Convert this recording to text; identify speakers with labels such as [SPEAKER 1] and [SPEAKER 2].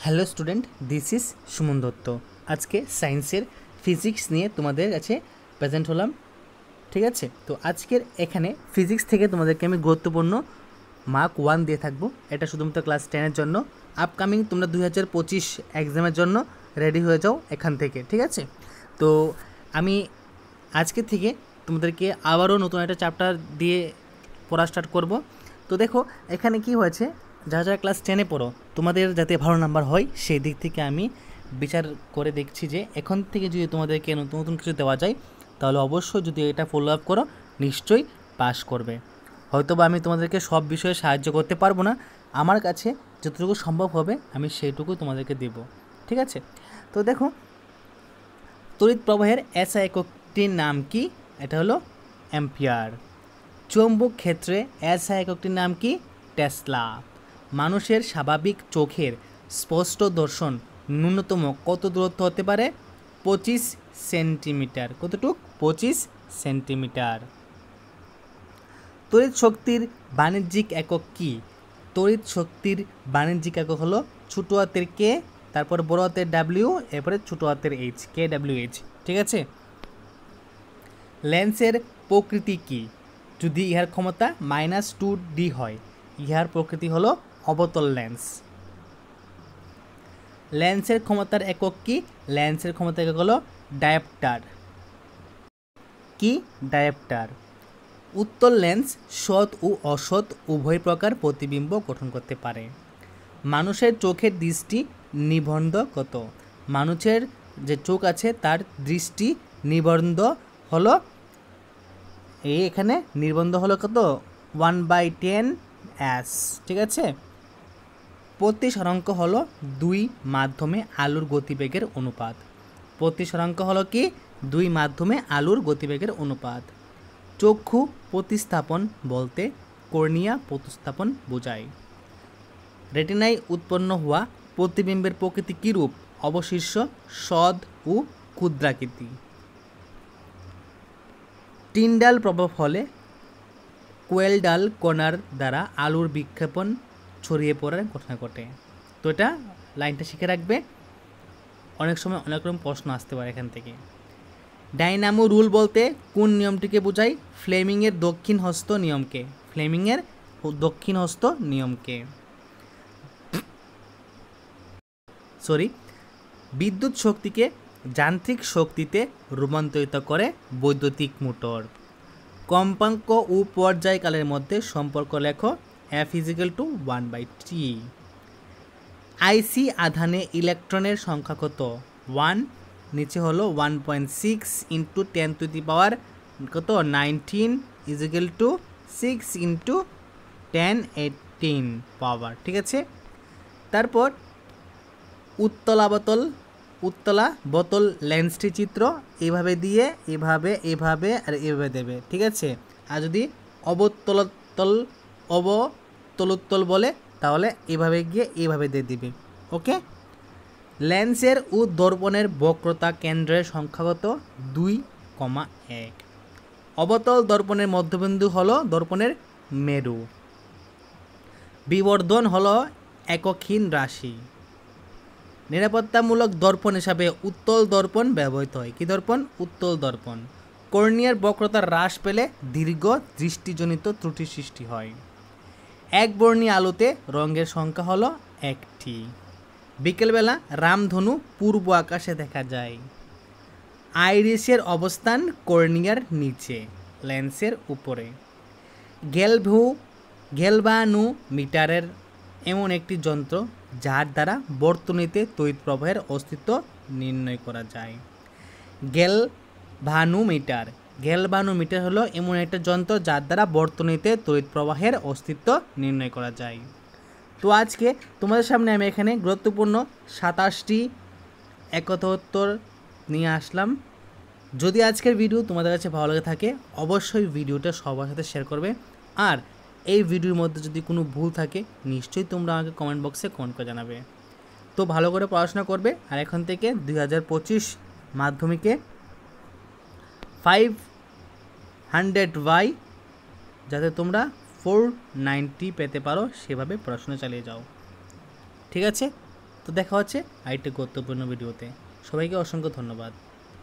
[SPEAKER 1] Hello student, this is Suman Dutta. আজকে সায়েন্সের physics নিয়ে তোমাদের কাছে প্রেজেন্ট হলাম। ঠিক আছে, তো আজকের এখানে ফিজিক্স থেকে তোমাদেরকে আমি গুরুত্বপূর্ণ মার্ক 1 দিয়ে থাকবো। এটা শুধুমাত্র ক্লাস 10-এর জন্য। আপকামিং তোমরা 2025 এক্সামের জন্য রেডি হয়ে যাও এখান থেকে। ঠিক আছে, তো আমি আজকে থেকে তোমাদেরকে আবারও নতুন একটা চ্যাপ্টার দিয়ে পড়া স্টার্ট করব। তো দেখো এখানে কি হয়েছে, যারা যারা ক্লাস 10-এ পড়ো তোমাদের যাতে ভালো নাম্বার হয় সেই দিক থেকে আমি বিচার করে দেখছি যে এখন থেকে যদি তোমাদেরকে নতুন নতুন কিছু দেওয়া যায় তাহলে অবশ্যই যদি এটা ফলো আপ করো নিশ্চয়ই পাস করবে। হয়তো বা আমি তোমাদেরকে সব বিষয়ে সাহায্য করতে পারবো না, আমার কাছে যতটুকু সম্ভব হবে আমি সেইটুকু তোমাদেরকে দেব। ঠিক আছে, তো দেখো তড়িৎ প্রবাহের এসআই এককটির নাম কি? এটা হলো অ্যাম্পিয়ার। চৌম্বক ক্ষেত্রে এসআই এককটির নাম কি? টেসলা। মানুষের স্বাভাবিক চোখের স্পষ্ট দর্শন ন্যূনতম কত দূরত্ব হতে পারে? 25 সেন্টিমিটার। কতটুক? 25 সেন্টিমিটার। তড়িৎ শক্তির বাণিজ্যিক একক কি? তড়িৎ শক্তির বাণিজ্যিক একক হলো ছোটো হাতের কে, তারপর বড় হাতের ডাব্লিউ, এরপরে ছোটো হাতের এইচ, কে ডাব্লিউ এইচ। ঠিক আছে, লেন্সের প্রকৃতি কি? যদি ইহার ক্ষমতা -2D হয়, ইহার প্রকৃতি হলো অবতল লেন্স। লেন্সের ক্ষমতার একক কি? লেন্সের ক্ষমতার একক হলো ডায়োপ্টার। কি? ডায়োপ্টার। উত্তল লেন্স সৎ ও অসৎ উভয় প্রকার প্রতিবিম্ব গঠন করতে পারে। মানুষের চোখের দৃষ্টি নিবন্ধ কত? মানুষের যে চোখ আছে তার দৃষ্টি নিবন্ধ হলো এখানে নির্বন্ধ হলো কত? 1/10s। ঠিক আছে, প্রতিসরাঙ্ক হলো 2 মাধ্যমে আলোর গতিবেগের অনুপাত। প্রতিসরাঙ্ক হলো কি? 2 মাধ্যমে আলোর গতিবেগের অনুপাত। চক্ষু প্রতিস্থাপন বলতে কর্নিয়া প্রতিস্থাপন বোঝায়। রেটিনায় উৎপন্ন হওয়া প্রতিবিম্বের প্রকৃতি কীরূপ? অবশিষ্ট, সদ ও ক্ষুদ্রাকৃতি। টিন্ডাল প্রভাব হলে কোয়েলডাল কণার দ্বারা আলোর বিক্ষেপণ ছড়িয়ে পড়ার ঘটনা ঘটে। তো এটা লাইনটা শিখে রাখবে, অনেক সময় অনেক রকম প্রশ্ন আসতে পারে এখান থেকে। ডাইনামো রুল বলতে কোন নিয়মটিকে বোঝায়? ফ্লেমিংয়ের দক্ষিণ হস্ত নিয়মকে। ফ্লেমিংয়ের দক্ষিণ হস্ত নিয়মকে। বিদ্যুৎ শক্তিকে যান্ত্রিক শক্তিতে রূপান্তরিত করে বৈদ্যুতিক মোটর। কম্পাঙ্ক ও পর্যায়কালের মধ্যে সম্পর্ক লেখো। F=1/T। আইসি আধানে ইলেকট্রনের সংখ্যা কত? 1। নিচে হলো 1.6 × 10⁻⁻, কত? 19 = 6 × 1018 পাওয়ার। ঠিক আছে, তারপর উত্তলা বোতল লেন্সটি চিত্র এইভাবে দিয়ে এভাবে এভাবে আর এভাবে দেবে। ঠিক আছে, আর যদি অবতলোত্তল বলে তাহলে এভাবে গিয়ে এভাবে দিয়ে দিবে। ওকে, লেন্সের ও দর্পণের বক্রতা কেন্দ্রের সংখ্যাগত 2,1। অবতল দর্পণের মধ্যবিন্দু হলো দর্পণের মেরু। বিবর্ধন হলো এককহীন রাশি। নিরাপত্তামূলক দর্পণ হিসাবে উত্তল দর্পণ ব্যবহৃত হয়। কি দর্পণ? উত্তল দর্পণ। কর্নিয়ার বক্রতা হ্রাস পেলে দীর্ঘ দৃষ্টিজনিত ত্রুটি সৃষ্টি হয়। একবর্ণী আলোতে রঙের সংখ্যা হলো 1টি। বিকেলবেলা রামধনু পূর্ব আকাশে দেখা যায়। আইরিসের অবস্থান কর্নিয়ার নিচে, লেন্সের উপরে। গ্যালভানোমিটারের এমন একটি যন্ত্র যার দ্বারা বর্তনীতে তড়িৎ প্রবাহের অস্তিত্ব নির্ণয় করা যায়। গ্যালভানোমিটার হলো এমন একটা যন্ত্র যার দ্বারা বর্তনীতে তড়িৎ প্রবাহের অস্তিত্ব নির্ণয় করা যায়। তো আজকে তোমাদের সামনে আমি এখানে গুরুত্বপূর্ণ 27টি এককথা উত্তর নিয়ে আসলাম। যদি আজকের ভিডিও তোমাদের কাছে ভালো লাগে থাকে অবশ্যই ভিডিওটা সবার সাথে শেয়ার করবে, আর এই ভিডিওর মধ্যে যদি কোনো ভুল থাকে নিশ্চয়ই তোমরা আমাকে কমেন্ট বক্সে কমেন্ট করে জানাবে। তো ভালো করে পড়াশোনা করবে, আর এখন থেকে 2025 মাধ্যমিকে 500Y যাতে তোমরা 490 পেতে পারো সেভাবে পড়াশোনা চালিয়ে যাও। ঠিক আছে। তো দেখা হচ্ছে আরেকটি গুরুত্বপূর্ণ ভিডিওতে। সবাইকে অসংখ্য ধন্যবাদ।